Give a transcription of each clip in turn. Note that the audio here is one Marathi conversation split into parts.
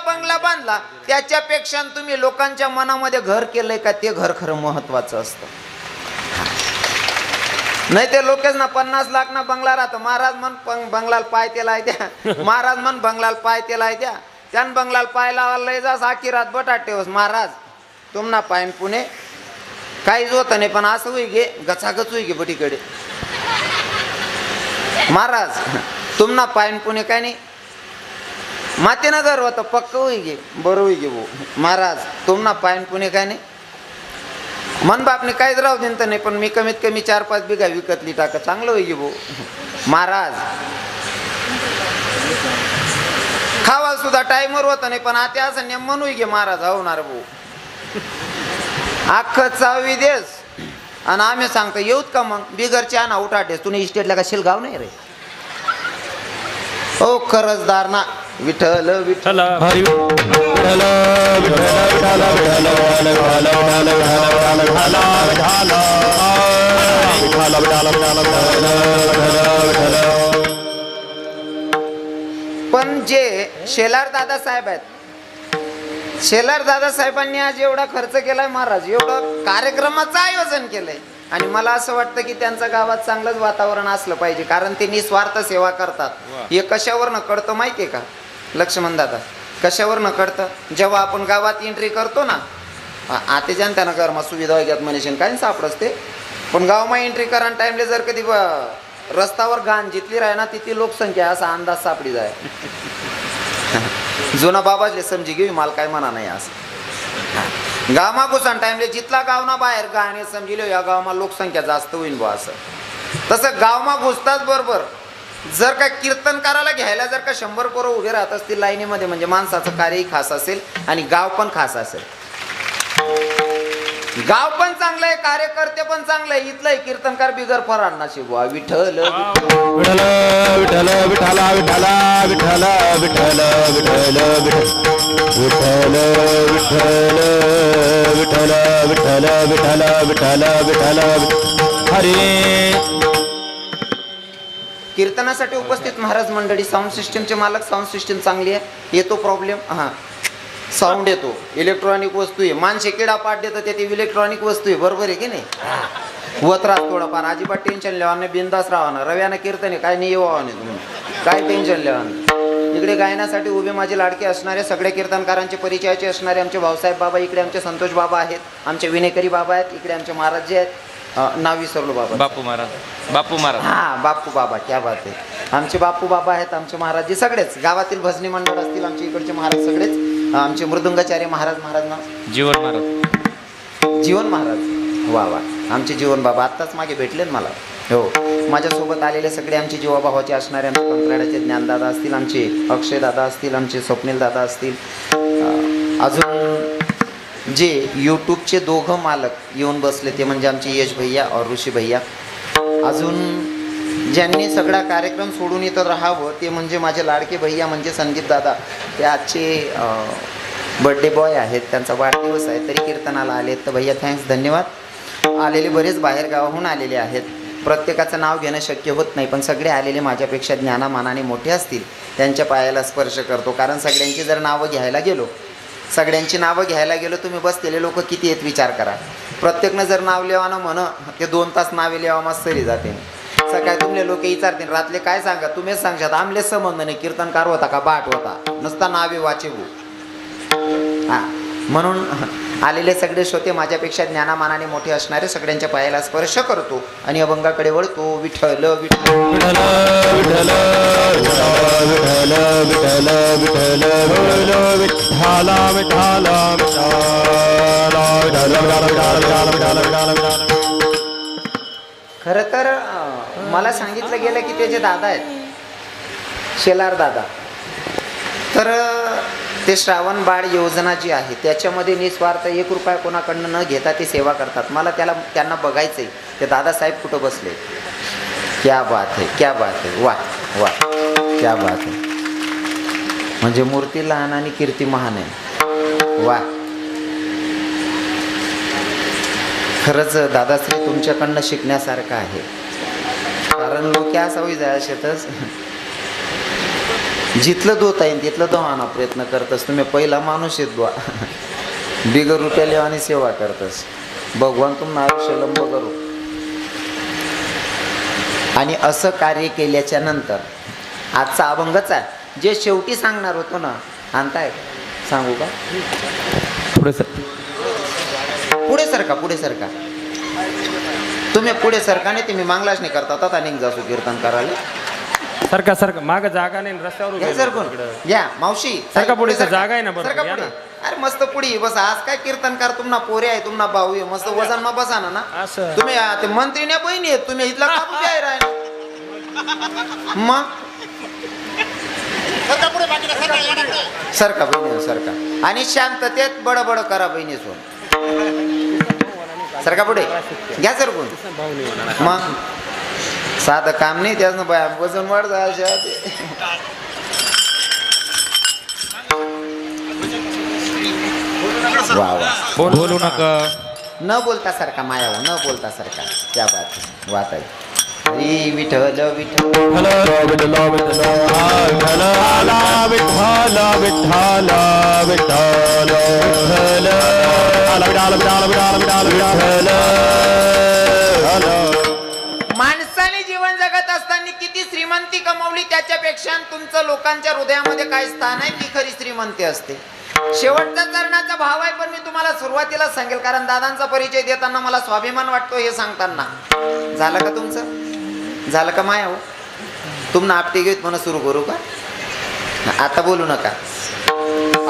बंगला बांधला त्याच्यापेक्षा तुम्ही लोकांच्या मनामध्ये घर केलंय का ते घर खरं महत्वाचं असतं. नाही ते लोकच ना 50 लाख ना बंगला राहतो. महाराज म्हण बंगलाला पाय तेला द्या, महाराज म्हण बंगलाला पाय तेला द्या, त्यान बंगलाला पाय लावायला लय जास आखी रात बटाटे होस. महाराज तुम ना पायन पुणे काहीच होतं नाही पण असं होई गे गचागच होई गे बटीकडे. महाराज तुम ना पायन पुणे काय नाही मातेनं घर होतं पक्क होई गे बरं होई गे भाऊ. महाराज तुम ना पायन पुणे काय नाही मन बापने काहीच राहू देत नाही पण मी कमीत कमी 4-5 बिघा विकतली टाका चांगलं होई गे भाऊ. महाराज खावा सुद्धा टाईमवर होतं नाही पण आता असं नेमन होई गे महाराज होणार भाऊ. अख्खं चावी देस आणि आम्ही सांगतो येऊत का मग बिगरची आणा उठाटेस तुने इस्टेटला का शिलगाव नाही रे. ओ खरजदार ना विठ्ठल विठ्ठल हरी विठ्ठल विठ्ठल पण जे शेलार दादा साहेब आहेत शेलार दादासाहेबांनी आज एवढा खर्च केलाय महाराज एवढं कार्यक्रमाचं आयोजन केलंय आणि मला असं वाटतं की त्यांच्या गावात चांगलंच वातावरण असलं पाहिजे कारण ते निस्वार्थ सेवा करतात. हे कशावरनं कळतं माहितीये का लक्ष्मण दादा कशावरनं कळतं जेव्हा आपण गावात एंट्री करतो ना आता जनताना घरमा सुविधा वगैरे मनीषन काय सापडच ते पण गावमा एंट्री करा टाइमले जर कधी रस्त्यावर घाण जितली राही ना तिथली लोकसंख्या असा अंदाज सापडी जाय. जुना बाबाजले समजी घेऊ मला काय म्हणा नाही असं गावमा घुसान टाइमले जितला गावना बाहेर गाणे समजिलो या गावमा लोकसंख्या जास्त होईल बा असं. तसं गावमा घुसताच बरोबर जर का कीर्तनकाराला घ्यायला जर का 100 पोरं उभे राहत असतील लाईनीमध्ये म्हणजे माणसाचं कार्यही खास असेल आणि गाव पण खास असेल. गाव पण चांगलं आहे कार्यकर्ते पण चांगलं आहे इथलं कीर्तनकार बिगर फरांना शिवा विठ्ठल विठ्ठल विठ्ठल विठ्ठल विठ्ठल विठ्ठल विठ्ठल विठ्ठल विठ्ठल विठ्ठल विठ्ठल विठ्ठल विठ्ठल हरे. कीर्तनासाठी उपस्थित महाराज मंडळी साऊंड सिस्टीमचे मालक साऊंड सिस्टीम चांगली आहे येतो प्रॉब्लेम हा साऊंड येतो इलेक्ट्रॉनिक वस्तू आहे माणसे किडा पाठ देतं ते इलेक्ट्रॉनिक वस्तू आहे बरोबर आहे की नाही. होत राहत थोडंफार अजिबात टेन्शन लेवा नाही बिंदास राहा ना रव्यानं कीर्तन आहे काय नाही येवा नाही तुम्ही काय टेन्शन लेवा नाही. इकडे गायनासाठी उभे माझे लाडके असणारे सगळे कीर्तनकारांचे परिचयाचे असणारे आमचे भाऊसाहेब बाबा इकडे आमचे संतोष बाबा आहेत आमचे विनेकरी बाबा आहेत इकडे आमचे महाराज जे आहेत नाव विसरलो बाबा बापू महाराज हा बापू बाबा क्या बात आहे. आमचे बापू बाबा आहेत आमचे महाराज जे सगळेच गावातील भजनी मंडळ असतील आमचे इकडचे महाराज सगळेच आमचे मृदुंगाचार्य महाराज नाव जीवन महाराज वा वा आमचे जीवन बाबा आत्ताच मागे भेटले मला हो. माझ्यासोबत आलेले सगळे आमचे जीवाभावाचे असणारे आमचे कंत्राटाचे ज्ञानदादा असतील आमचे अक्षय दादा असतील आमचे स्वप्नील दादा असतील अजून जे यूट्यूबचे दोघं मालक येऊन बसले ते म्हणजे आमचे यश भैया और ऋषी भैया. अजून ज्यांनी सगळा कार्यक्रम सोडून इथं राहावं ते म्हणजे माझे लाडके भैया म्हणजे संदीप दादा ते आजचे बर्थडे बॉय आहेत त्यांचा वाढदिवस आहे तरी कीर्तनाला आले तर भैया थँक्स धन्यवाद. आलेले बरेच बाहेर गावाहून आलेले आहेत प्रत्येकाचं नाव घेणं शक्य होत नाही पण सगळे आलेले माझ्यापेक्षा ज्ञानामानाने मोठे असतील त्यांच्या पायाला स्पर्श करतो कारण सगळ्यांची जर नावं घ्यायला गेलो सगळ्यांची नावं घ्यायला गेलो तुम्ही बसलेले लोक किती आहेत विचार करा. प्रत्येकनं जर नाव लिहावं म्हण ते 2 तास नावे लिहावं मस्त सरी जाते. सकाळी तुमले लोक विचारतील रातले काय सांगा तुम्हीच सांगशात आमले संबंध नाही कीर्तनकार होता का बाट होता नुसता नावे वाचेबू. हां म्हणून आलेले सगळे श्रोते माझ्यापेक्षा ज्ञानामानाने मोठे असणारे सगळ्यांच्या पायाला स्पर्श करतो आणि अभंगाकडे वळतो. विठ्ठल विठ्ठल विठ्ठल विठ्ठल विठ्ठल विठ्ठल. खरं तर मला सांगितलं गेलं की ते जे दादा आहेत शेलार दादा तर ते श्रावण बाळ योजना जी आहे त्याच्यामध्ये निस्वार्थ 1 रुपया कोणाकडनं न घेता ते सेवा करतात. मला त्यांना बघायचं आहे ते दादासाहेब कुठं बसले. क्या बात है क्या बात है वा वा क्या बात है. म्हणजे मूर्ती लहान आणि कीर्ती महान आहे वा. खरंच दादाश्री तुमच्याकडनं शिकण्यासारखं आहे कारण लोक असं होई जाय शेतच जिथलं दोत आहे तिथलं तो आणा प्रयत्न करतस. तुम्ही पहिला माणूस येत बुवा. बिगर रुपयाले आणि सेवा करतस. भगवान तुम्हाला आयुष्य लंब करू. आणि असं कार्य केल्याच्या नंतर आजचा अभंगच आहे जे शेवटी सांगणार होतो ना. आणताय सांगू का? पुढे सर. पुढे सरका. तुम्ही पुढे सरका नाही तुम्ही मागलाच नाही करता आता निघ जासू कीर्तन करायला. सरका माग जागा नाही रस्त्यावर या सरकून या मावशी सरका पुढे जागा आहे ना बरं सरका या पुढे. ना. अरे मस्त पुढे बस. आज काय कीर्तनकार तुम्हाला पोरे आहे तुम्हाला भाऊ आहे मस्त वजन मा बसा ना. असं तुम्ही ते मंत्री ने बहिणी आहेत तुम्ही इथला कापूस आहे राय मग सरका बहिणी सरका आणि शांततेत बडबड करा बहिणी सोन. सरका पुढे घ्या सरकून. मग साधं काम नाही त्याच बाया वजन वाढ वा वा. बोलू नका. न बोलता सारखा माया हो न बोलता सारखा त्या बात वात आहे. हरी विठ्ठल विठ्ठल विठ्ठल माणसाने जीवन जगत असताना किती श्रीमंती कमावली त्याच्यापेक्षा तुमचं लोकांच्या हृदयामध्ये काय स्थान आहे ती खरी श्रीमंती असते. शेवटचा चरणाचा भाव आहे पण मी तुम्हाला सुरुवातीला सांगेल कारण दादांचा परिचय देताना मला स्वाभिमान वाटतो हे सांगताना. झालं का तुमचं? झालं का माया हो? तुम्हाला आपटे घेत म्हणा सुरू करू का? आता बोलू नका.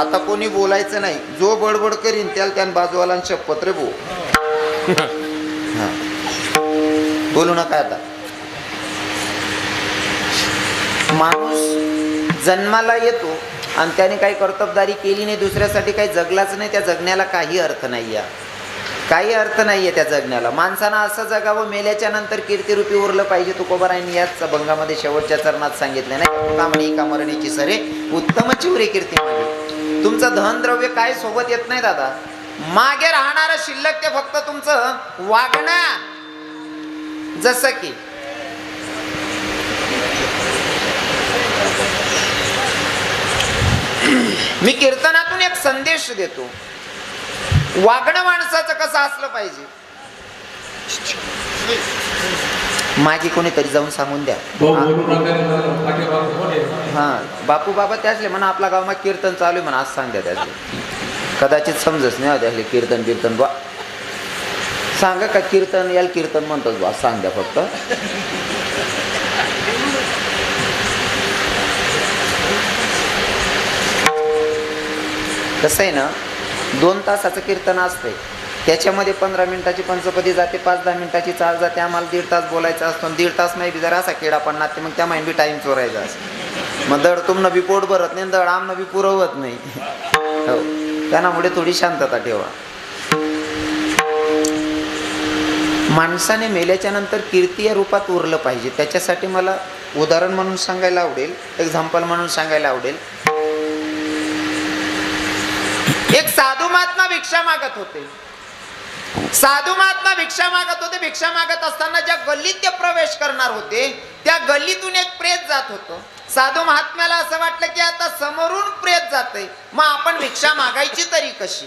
आता कोणी बोलायचं नाही. जो बडबड करीन त्याला बाजूवाला शपथ रे बो. हा बोलू नका आता. माणूस जन्माला येतो आणि त्याने काही कर्तबदारी केली नाही दुसऱ्यासाठी काही जगलाच नाही त्या जगण्याला काही अर्थ नाही आहे. काही अर्थ नाहीये त्या जगण्याला. माणसानं असं जगावं मेल्याच्या नंतर कीर्तिरूपी उरलं पाहिजे. तुकोबारायांनी याच अभंगामध्ये शेवटच्या चरणात सांगितलं नाही का म्हणे एका मरणीची सरे उत्तम चिवरे कीर्ती मागे. तुमचं धन द्रव्य काय सोबत येत नाही दादा. मागे राहणारं शिल्लक ते फक्त तुमचं वागणं. जसं की मी कीर्तनातून एक संदेश देतो. वागणं माणसाचं कसं असलं पाहिजे. मागे कोणीतरी जाऊन सांगून द्या. हा बापू बाबा त्याचले म्हणा आपल्या गावात कीर्तन चालू आहे म्हणा आज सांग द्या त्याचे. कदाचित समजच नाही त्यातले कीर्तन कीर्तन बा सांगा का कीर्तन याला कीर्तन म्हणतात बा सांग द्या फक्त. कसं आहे ना 2 तासाचं कीर्तन असतंय त्याच्यामध्ये 15 मिनिटाची पंचपदी जाते 5-10 मिनिटाची चाल जाते. आम्हाला 1.5 तास बोलायचं असतो 1.5 तास नाही बी जरा असा खेळा पडणार ते मग त्या माहिती टाईम चोरायचा असं. मग दड तुमनं बी पोट भरत नाही दड आमनं बी पुरवत नाही. हो त्यामुळे थोडी शांतता ठेवा. माणसाने मेल्याच्या नंतर कीर्ती या रूपात उरलं पाहिजे. त्याच्यासाठी मला उदाहरण म्हणून सांगायला आवडेल एक्झाम्पल म्हणून सांगायला आवडेल. एक साधू महात्मा भिक्षा मागत होते. भिक्षा मागत असताना ज्या गल्लीत ते प्रवेश करणार होते त्या गल्लीतून एक प्रेत जात होतं. साधू महात्म्याला असं वाटलं की आता समोरून प्रेत जातंय मग आपण भिक्षा मागायची तरी कशी.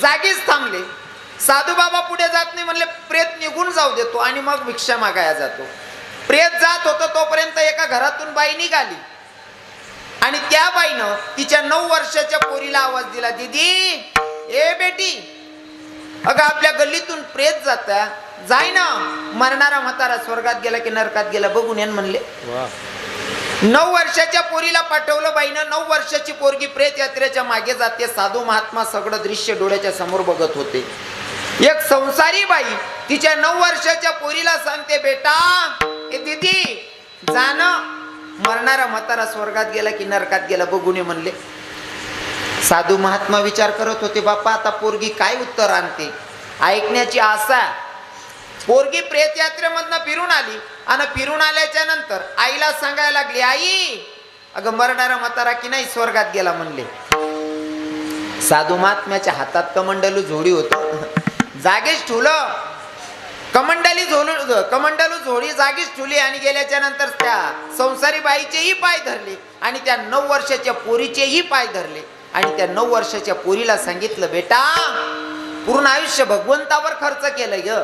जागीच थांबले. साधू बाबा पुढे जात नाही म्हणले प्रेत निघून जाऊ देतो आणि मग भिक्षा मागायला जातो. प्रेत जात होतं तोपर्यंत एका घरातून बाई निघाली आणि त्या बाईनं तिच्या 9 वर्षाच्या पोरीला आवाज दिला. दीदी ए बेटी अगं आपल्या गल्लीतून प्रेत जाता जाय ना. मरणारा म्हातारा स्वर्गात गेला की नरकात गेला बघून येन म्हणले. 9 वर्षाच्या पोरीला पाठवलं बाईनं. 9 वर्षाची पोरगी प्रेत यात्रेच्या मागे जाते. साधू महात्मा सगळं दृश्य डोळ्याच्या समोर बघत होते. एक संसारी बाई तिच्या 9 वर्षाच्या पोरीला सांगते बेटा ए दीदी जाणं मरणारा म्हातारा स्वर्गात गेला की नरकात गेला बघून ये म्हणले. साधू महात्मा विचार करत होते बाप्पा आता पोरगी काय उत्तर आणते. ऐकण्याची आशा. पोरगी प्रेत यात्रेमधनं फिरून आली आणि फिरून आल्याच्या नंतर आईला सांगायला लागली आई अगं मरणारा म्हातारा की नाही स्वर्गात गेला म्हणले. साधू महात्म्याच्या हातात कमंडलू झोडी होत जागेच ठेवलं कमंडलू झोळी जागीच ठेवली आणि गेल्याच्या नंतर त्या संसारी बाईचेही पाय धरले आणि त्या 9 वर्षाच्या पोरीचेही पाय धरले आणि त्या 9 वर्षाच्या पोरीला सांगितलं, बेटा पूर्ण आयुष्य भगवंतावर खर्च केलंय ग,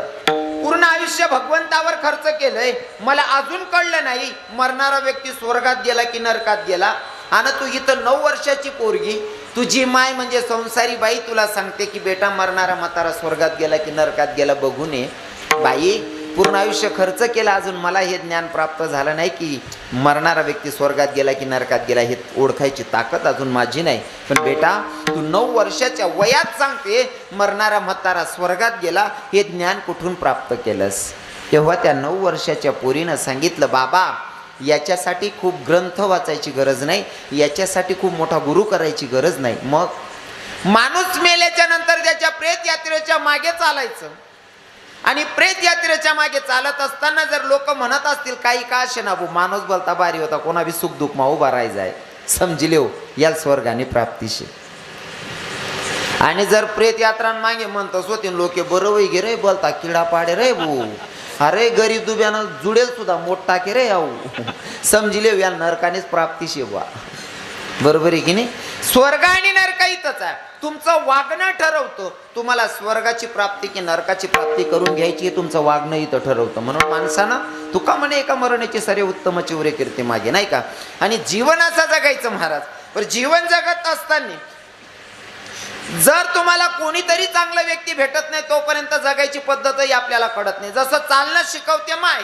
पूर्ण आयुष्य भगवंतावर खर्च केलंय, मला अजून कळलं नाही मरणारा व्यक्ती स्वर्गात गेला की नरकात गेला, आणि तू इथं 9 वर्षाची पोरगी तुझी माय म्हणजे संसारी बाई तुला सांगते की बेटा मरणारा म्हातारा स्वर्गात गेला की नरकात गेला बघून ये. बाई पूर्ण आयुष्य खर्च केला, अजून मला हे ज्ञान प्राप्त झालं नाही की मरणारा व्यक्ती स्वर्गात गेला की नरकात गेला, हे ओळखायची ताकद अजून माझी नाही. पण बेटा तू 9 वर्षाच्या वयात सांगते मरणारा म्हातारा स्वर्गात गेला, हे ज्ञान कुठून प्राप्त केलंस? तेव्हा त्या 9 वर्षाच्या पोरीनं सांगितलं, बाबा याच्यासाठी खूप ग्रंथ वाचायची गरज नाही, याच्यासाठी खूप मोठा गुरु करायची गरज नाही. मग माणूस मेल्याच्या नंतर त्याच्या प्रेत यात्रेच्या मागे चालायचं आणि प्रेत यात्रेच्या मागे चालत असताना जर लोक म्हणत असतील काही का असे ना भाऊ माणूस बोलता भारी होता, कोणा बी सुख दुःख मा उभा राहायचाय, समजले हो याल स्वर्गाने प्राप्तीशे. आणि जर प्रेत यात्रा मागे म्हणतस होते लोक बरं वै गे रे बोलता किडा पाडे रे भाऊ, अरे गरीब दुब्यानं जुडेल सुद्धा मोठ टाके रे याऊ, समजले या नरकानेच प्राप्तीशे बा. बरोबर आहे की नाही? स्वर्ग आणि नरक इथंच आहे, तुमचं वागणं ठरवतं तुम्हाला स्वर्गाची प्राप्ती की नरकाची प्राप्ती करून घ्यायची, तुमचं वागणं इथं ठरवतं. म्हणून माणसानं तुका म्हणे एका मरणाची सारे उत्तम चिवरे कीर्ती मागे, नाही का? आणि जीवन असं जगायचं महाराज. पण जीवन जगत असताना जर तुम्हाला कोणीतरी चांगला व्यक्ती भेटत नाही तोपर्यंत जगायची पद्धतही आपल्याला कळत नाही. जसं चालणं शिकवते माय,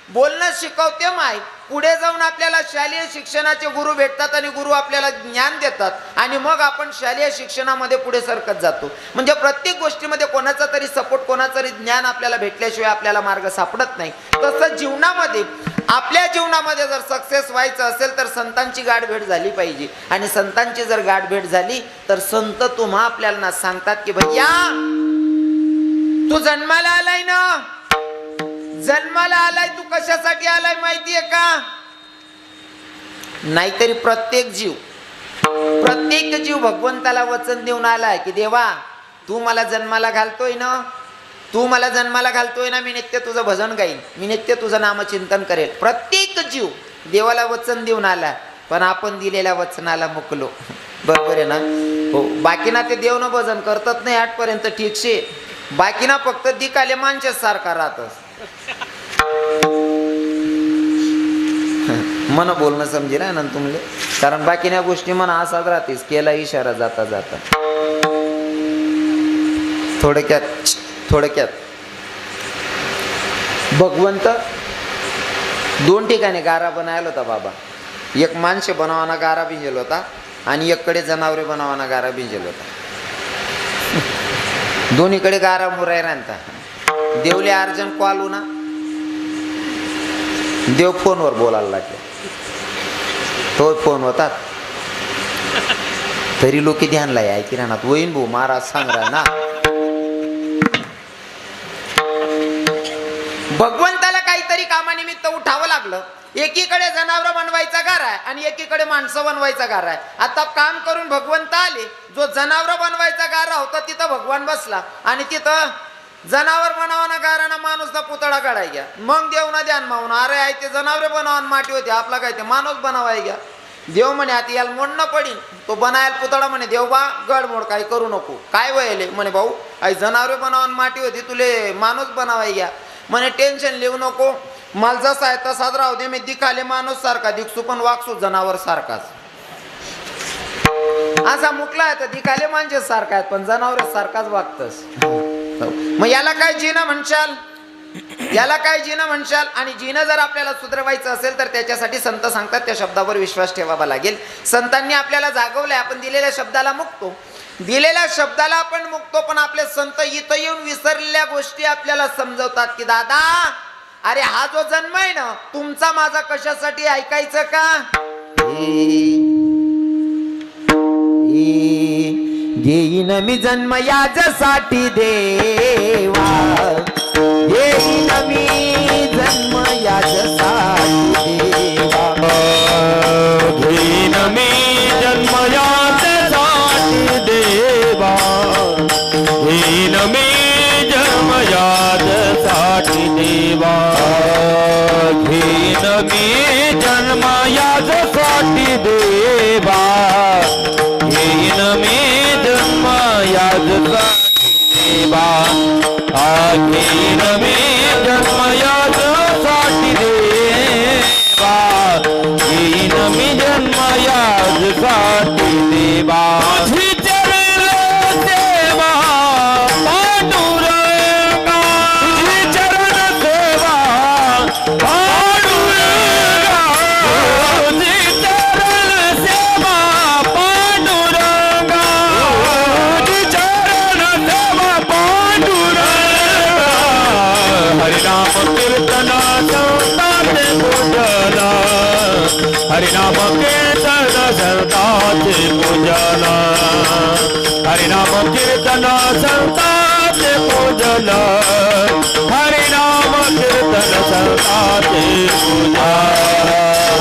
बोलणं शिकवते माय, पुढे जाऊन आपल्याला शालेय शिक्षणाचे गुरु भेटतात आणि गुरु आपल्याला ज्ञान देतात आणि मग आपण शालेय शिक्षणामध्ये पुढे सरकत जातो. म्हणजे प्रत्येक गोष्टीमध्ये कोणाचा तरी सपोर्ट, कोणाचं तरी ज्ञान आपल्याला भेटल्याशिवाय आपल्याला मार्ग सापडत नाही. तसं जीवनामध्ये आपल्या जीवनामध्ये जर सक्सेस व्हायचं असेल तर संतांची गाठभेट झाली पाहिजे. आणि संतांची जर गाठभेट झाली तर संत तुम्हा आपल्याला सांगतात की भैया तू जन्माला आलाय ना, जन्माला आलाय तू कशासाठी आलाय माहितीये का? नाहीतरी प्रत्येक जीव भगवंताला वचन देऊन आलाय की देवा तू मला जन्माला घालतोय ना, तू मला जन्माला घालतोय ना, मी नित्य तुझं भजन गाईन, मी नित्य तुझं नामचिंतन करेल. प्रत्येक जीव देवाला वचन देऊन आला, पण आपण दिलेल्या वचनाला मुकलो. बरोबर आहे ना? हो. बाकीना ते देव न भजन करतात नाही आठपर्यंत ठीक शे, बाकीना फक्त दिकाले माणसाच सारखा राहतस. मन बोलणं समजे ना तुमले, कारण बाकीच्या गोष्टी मन असाच राहतेस, केला इशारा जाता जाता. थोडक्यात भगवंत 2 ठिकाणी गारा बनायला होता बाबा. एक माणसे बनवाना गारा भिंजेल होता आणि एककडे जनावरे बनवाना गारा भिंजेल होता. दोन्हीकडे गारा मुराय राहता. देवले अर्जन कॉल ना, देव फोनवर बोलायला लागले, तो फोन होता तरी लोक ध्यानला आहे की राहणार वहीन भाऊ महाराज सांग राहा ना. भगवंताला काहीतरी कामानिमित्त उठावं लागलं. एकीकडे जनावर बनवायचा गार आहे आणि एकीकडे माणसं बनवायचा गार आहे. आता काम करून भगवंत आले, जो जनावर बनवायचा गारा होता तिथं भगवान बसला आणि तिथं जनावर बनवाना गाराना माणूसचा पुतळा काढाय घ्या. मग देव ना ध्यान मावून अरे आहे ते जनावरे बनवान माटी होते, आपला काय ते माणूस बनवाय घ्या. देव म्हणे आता याला मोडणं पडीन, तो बनायला पुतळा म्हणे देव बा गडमोड काही करू नको, काय वयले म्हणे भाऊ आई जनावरे बनवान माटी होती तुले माणूस बनावाय घ्या. म्हणे टेन्शन लिहू नको, मला जसा आहे तसाच राहू दे, मी दिखाले माणूस सारखा दिसू पण वागसू जनावर सारखाच. असा मुकला आहे तर दिखाले माणसे सारखा आहेत पण जनावर सारखाच वागतस. मग याला काय जीणं म्हणशाल, याला काय जीणं म्हणशाल? आणि जीणं जर आपल्याला सुधरवायचं असेल तर त्याच्यासाठी संत सांगतात त्या शब्दावर विश्वास ठेवावा लागेल. संतांनी आपल्याला जागवलंय, आपण दिलेल्या शब्दाला मुकतो, दिलेल्या शब्दाला आपण मुकतो. पण आपले संत इथं येऊन विसरलेल्या गोष्टी आपल्याला समजवतात की दादा अरे हा जो जन्म आहे ना तुमचा माझा कशासाठी ऐकायचं का? घेईन मी जन्म याच्यासाठी देवा, घेईन मी जन्म याच्यासाठी देवा, घेईन मी जन्म याच्यासाठी देवा, घेईन मी जन्म याच्यासाठी याचसाठी देवा घेईन मी जन्म याचसाठी देवा घेईन मी जन्म याचसाठी देवा तुझी चरण सेवा पांडुरंगा तुझी चरण सेवा पांडुरंगा तुझी चरण सेवा पांडुरंगा तुझी चरण सेवा पांडुरंगा हरिनाम कीर्तन संतांचे पूजन हरिनाम कीर्तन संतांचे पूजन हरिनाम कीर्तन संतांचे पूजन हरिनाम कीर्तन संतांचे पूजन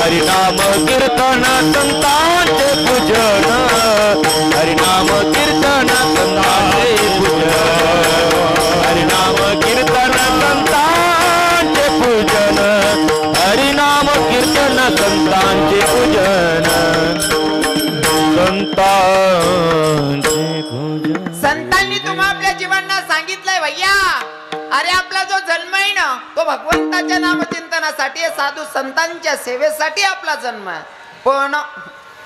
हरिनाम कीर्तन संतांचे पूजन हरिनाम कीर्तन संतांचे पूजन हरिनाम कीर्तन संतांचे पूजन हरिनाम कीर्तन संतांचे पूजन संतांचे पूजन संतांनी तुम्हा आपल्या जीवांना सांगितलंय भैया, अरे आपला जो जन्म आहे ना तो भगवंताच्या नामचिंतनासाठी आहे, साधू संतांच्या सेवेसाठी आपला जन्म आहे. पण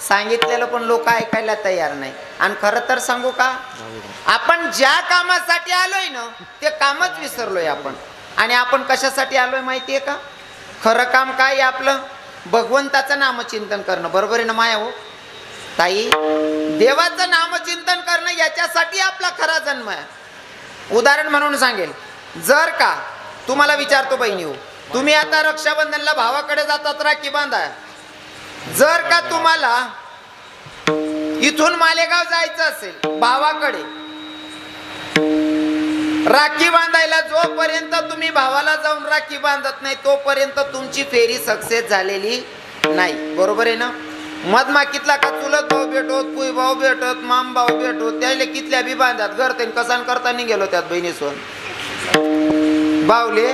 सांगितलेलं पण लोक ऐकायला तयार नाही. आणि खरं तर सांगू का, आपण ज्या कामासाठी आलोय ना ते कामच विसरलोय आपण. आणि आपण कशासाठी आलोय माहितीये का? खरं काम काय आहे आपलं? भगवंताचं नामचिंतन करणं. बरोबर आहे ना माया हो ताई? देवाचं नामचिंतन करणं याच्यासाठी आपला खरा जन्म आहे. उदाहरण म्हणून सांगेल, जर का तुम्हाला विचारतो बहिणी हो, तुम्ही आता रक्षाबंधनला भावाकडे जातात राखी बांधा. जर का तुम्हाला इथून मालेगाव जायचं असेल भावाकडे राखी बांधायला, जोपर्यंत तुम्ही भावाला जाऊन राखी बांधत नाही तोपर्यंत तुमची फेरी सक्सेस झालेली नाही. बरोबर आहे ना? मधमाकीतला का चुलत भाऊ भेटोत, पुई भाऊ भेटत, माम भाऊ भेटत, त्याला कितल्या बी बांधतात घरते कसान करताना गेलो त्यात बहिणी सोन बावले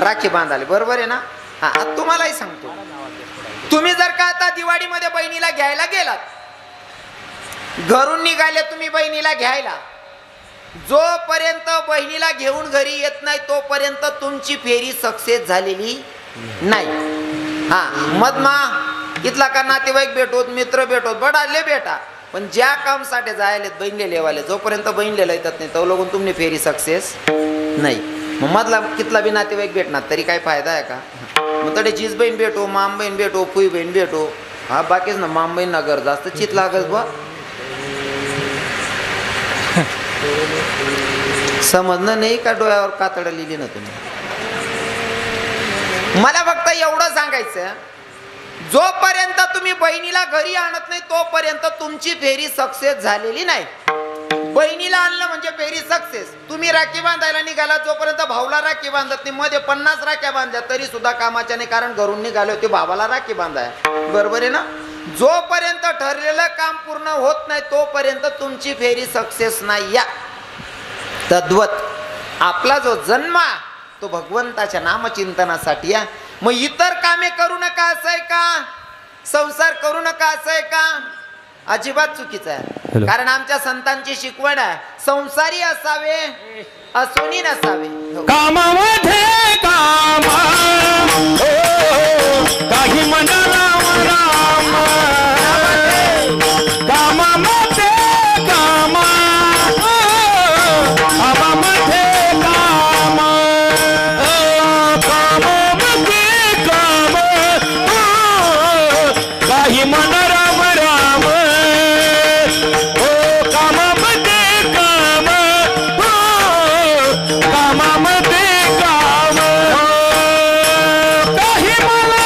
राखी बांधाले. बरोबर आहे ना? हा, तुम्हालाही सांगतो, तुम्ही जर का आता दिवाळीमध्ये बहिणीला घ्यायला गेलात, घरून निघाले तुम्ही बहिणीला घ्यायला, जोपर्यंत बहिणीला घेऊन घरी येत नाही तोपर्यंत तुमची फेरी सक्सेस झालेली नाही. हा, मधमा इथला का नातेवाईक भेटोत, मित्र भेटोत, बडाले बेटा, पण ज्या कामसाठी जायले बहिणले लेवाले, जोपर्यंत बहिणलेला येतात नाही तो लोगून तुमने फेरी सक्सेस नाही. मग मधला कितला बी नातेवाईक भेटणार तरी काय फायदा आहे का? मग तडे जीज बहीण भेटो, माम बहीण भेटो, फुई बहीण भेटो, हा बाकीच ना माम बहीण ना घर जास्त चित लागत बा. समजणं नाही का? डोळ्यावर कातड लिहिली ना तुम्ही? मला फक्त एवढं सांगायचं, जोपर्यंत तुम्ही बहिणीला घरी आणत नाही तोपर्यंत तुमची फेरी सक्सेस झालेली नाही. बहिणीला आणलं म्हणजे फेरी सक्सेस. तुम्ही राखी बांधायला निघाला, जोपर्यंत भाऊला राखी बांधत नाही, मध्ये 50 राख्या बांधल्या तरी सुद्धा कामाच्या नाही, कारण घरून निघाले होते भावाला राखी बांधाय. बरोबर आहे ना? जोपर्यंत ठरलेलं काम पूर्ण होत नाही तोपर्यंत तुमची फेरी सक्सेस नाही. या तद्वत आपला जो जन्म तो भगवंताच्या नामचिंतनासाठी या. मग इतर कामे करू नका असं आहे का? संसार करू नका असं आहे का? अजिबात चुकीचं आहे. कारण आमच्या संतांची शिकवण आहे, संसारी असावे असुनी नसावे. कामामध्ये काम काही मन राम राम कामामध्ये काम कामामध्ये काम कामामध्ये काम काही मन राम राम कामामध्ये काम कामामध्ये काम काही मला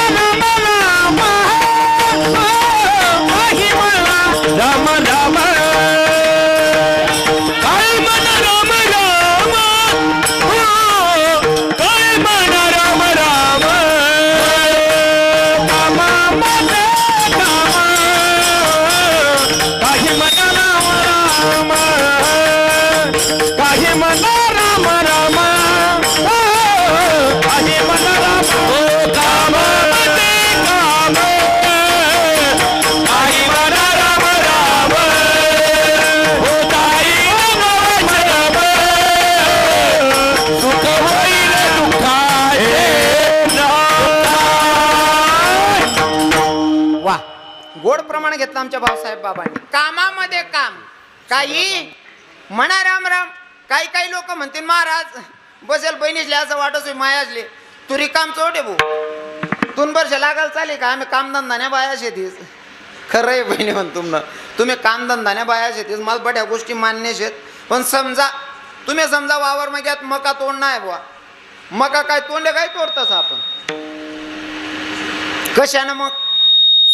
घेतलं आमच्या भाऊसाहेब बाबांनी. कामामध्ये काम. काही म्हणा राम राम. काही काही लोक म्हणतील महाराज बसेल बहिणीसले असं वाटत मायासले तू रिकाम चोटे भाऊ तुन वर्ष लागाल चालेल का आम्ही कामधंदाने बाया शेतीस. खरं आहे बहिणी म्हण तुम्ही कामधंदाने बाया शेतीस मला बड्या गोष्टी मान्य शेत. पण समजा तुम्ही समजा वावर मग यात मका तोडणं आहे बुवा. मका काय तोंडे काय तोडतस आपण कशानं मग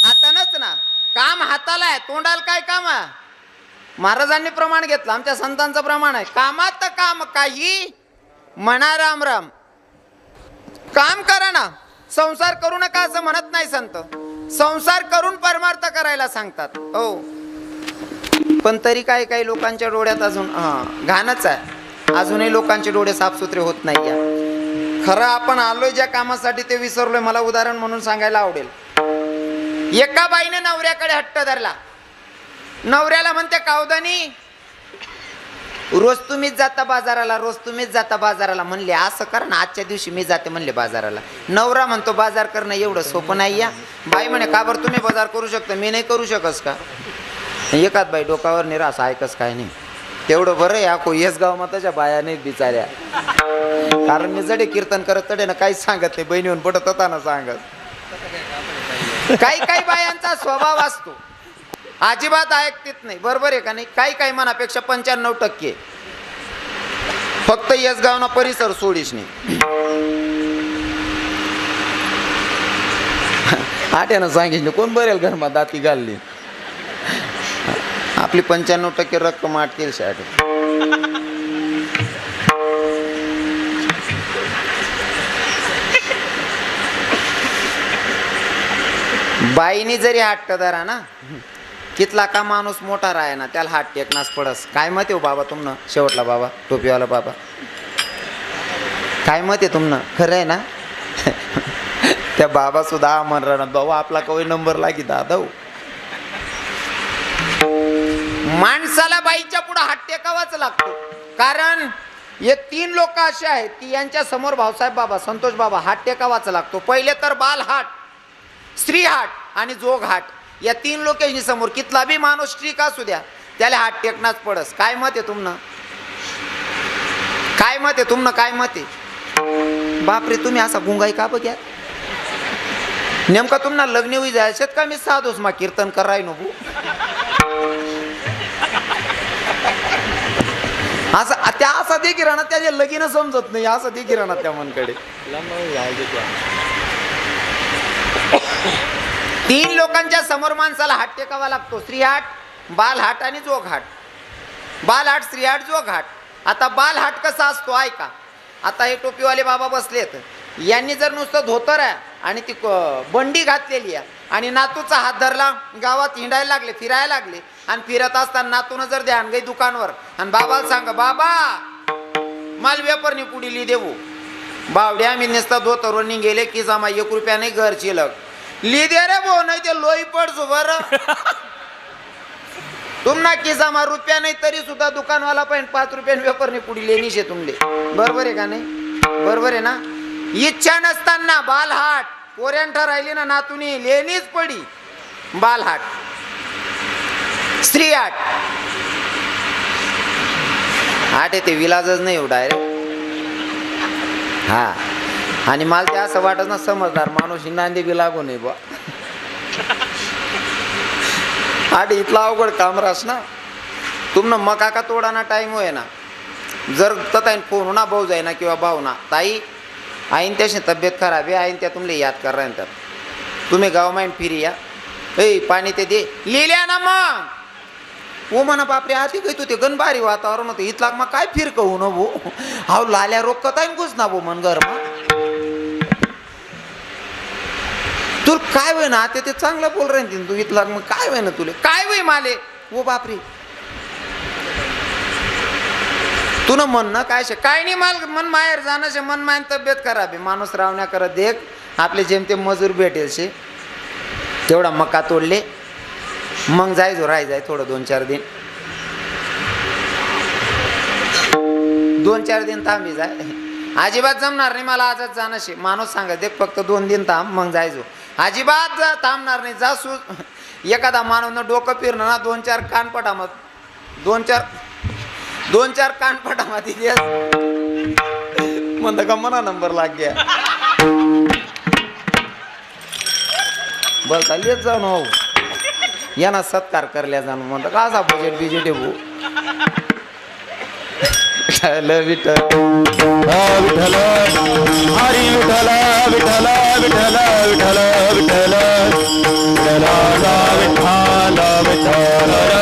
हातानच ना. काम हाताला आहे तोंडाला काय काम आहे. महाराजांनी प्रमाण घेतलं आमच्या संतांचं प्रमाण आहे. कामात काम काही म्हणा राम राम. काम करा ना. संसार करू नका असं म्हणत नाही संत. संसार करून परमार्थ करायला सांगतात. हो पण तरी काही काही लोकांच्या डोळ्यात अजून घाणच आहे. अजूनही लोकांचे डोळे साफसुथरे होत नाही आहे. खरं आपण आलोय ज्या कामासाठी ते विसरलोय. मला उदाहरण म्हणून सांगायला आवडेल. एका बाईने नवऱ्याकडे हट्ट धरला. नवऱ्याला म्हणते कावदानी रोज तुम्हीच जाता बाजाराला रोज तुम्हीच जाता बाजाराला. म्हणले असं कर ना आजच्या दिवशी मी जाते म्हणले बाजाराला. नवरा म्हणतो बाजार करणं एवढं सोपं नाही या. बाई म्हणे का बरं तुम्ही बाजार करू शकता मी नाही करू शकस का. एकाच बाई डोकावर निराश ऐकस काय नाही. तेवढं बरं आहे आखो येस गाव मग त्याच्या बाया नाहीत बिचाऱ्या. कारण मी जडे कीर्तन करत तडे ना काहीच सांगत नाही. बहिणीहून पटत होता ना सांगत. काही काही बायांचा स्वभाव असतो अजिबात ऐकत नाही. बरोबर आहे का नाही. काही काही मनापेक्षा 95% फक्त येस गाव ना परिसर सोडीश नाही. आट्यानं सांगितलं कोण बरेल घरमा दाती घालली. आपली 95% रक्कम आटतील शाट. बाईनी जरी हट्ट धरा ना कितला का माणूस मोठा राहे ना त्याला हात टेकनाच पडस. काय मत आहे बाबा तुमनं शेवटला बाबा टोपीवाला बाबा काय मत आहे तुमनं. खरं आहे ना. त्या बाबा सुद्धा म्हण राहणार बाबा आपला कवय नंबर लागी दादा. माणसाला बाईच्या पुढे हात टेकावाच लागतो. कारण हे 3 लोक असे आहेत की यांच्या समोर भाऊसाहेब बाबा संतोष बाबा हात टेकावाच लागतो. पहिले तर बालहाट स्त्री हाट आणि जोग हाट या 3 लोकांनी समोर कितला बी माणूस स्त्री का असू द्या त्याला हात टेकनाच पडस. काय मत आहे तुमनं. काय मत आहे तुमनं. काय मत आहे. बापरे तुम्ही असा गुंगाई का बघ्या. नेमका तुम्हाला लग्न होई जायचं का मी साधूस मा कीर्तन कराय नको. असं त्या असा देखील राहणार त्याचे लगीन समजत नाही. असं देखील राहणार त्या मनकडे. 3 लोकांच्या समोर माणसाला हात टेकावा लागतो. स्त्री हाट बालहाट आणि जोग हाट. बालहाट स्त्री हाट जोग हाट. आता बालहाट कसा असतो ऐका. आता हे टोपीवाले बाबा बसलेत. यांनी जर नुसतं धोतर आहे आणि ती बंडी घातलेली आहे आणि नातूचा हात धरला गावात हिंडायला लागले फिरायला लागले आणि फिरत असताना नातून जर ध्यान गई दुकानवर आणि बाबाला सांगा बाबा माल व्यापारनी पुढीली देऊ. बावड्या मी नुसता धोतरवर गेले की जमा 1 रुपया नाही घर शिलक लिदे रे भाऊ नाही ते लोई पडसो बर. तुम्हाला किसामा रुपया नाही तरी सुद्धा दुकानवाला पण 5 रुपयाने व्यापारनी पुढी लेणीशे तुमले. बरोबर आहे का नाही. बरोबर आहे ना. इच्छा नसताना बालहाट पोऱ्यांठा राहिली ना नातुनी लेणीच पडी. बालहाट स्त्री हाट हाट ते विलाजच नाही हो डायरेक्ट. हा आणि मला ते असं वाटत ना समजदार माणूस नांदे बी लागू नये बा. आठ इथला अवघड काम रास ना. तुमनं मका का तोडाना टाइम होय ना. जर तताईन फोन होना भाऊ जाय ना किंवा भाऊ ना ताई आईन त्याशी तब्येत खराब आहे आईन त्या तुमले याद कर रहा तर तुम्ही गाव माइन फिरी या ए पाणी ते दे लिहिल्या ना मग. ओ म्हणा बापरे आधी काही तू ते गणबारी वातावरण होतं इथला मग काय फिर कहू न भो. हाव लाल्या रोग कताईन घुस ना भो मन घर मग. तू काय होय ना ते चांगलं बोल रहे तू इथला मग काय होय ना तुले काय होय माले. ओ बापरे तू न मन ना काय काय नाही माल मन माहेर जाणं मन मायन तब्येत खराब आहे माणूस रावण्या करत देख आपले जेमते मजूर भेटेल शे तेवढा मका तोडले मग जायचो राय जाय थोडं 2-4 दिन 2-4 दिन थांबी जाय. अजिबात जमणार नाही मला आजच जाणं शे माणूस सांगा देख फक्त 2 दिन थांब मग जायचो. अजिबात थांबणार नाही. जा एखादा मानव डोकं फिरणं ना 2-4 कानपटामध्ये 2-4 कानपटामध्ये म्हणतं का म्हणा नंबर लाग गया. बोलता येत जाऊ ना हो यांना सत्कार करल्या जाणं म्हणतं का असा बजेट बिजेट भाऊ. विठ्ठल विठ्ठल हरी विठ्ठल विठ्ठल विठ्ठल विठ्ठल विठ्ठल विठ्ठल विठ्ठल विठ्ठल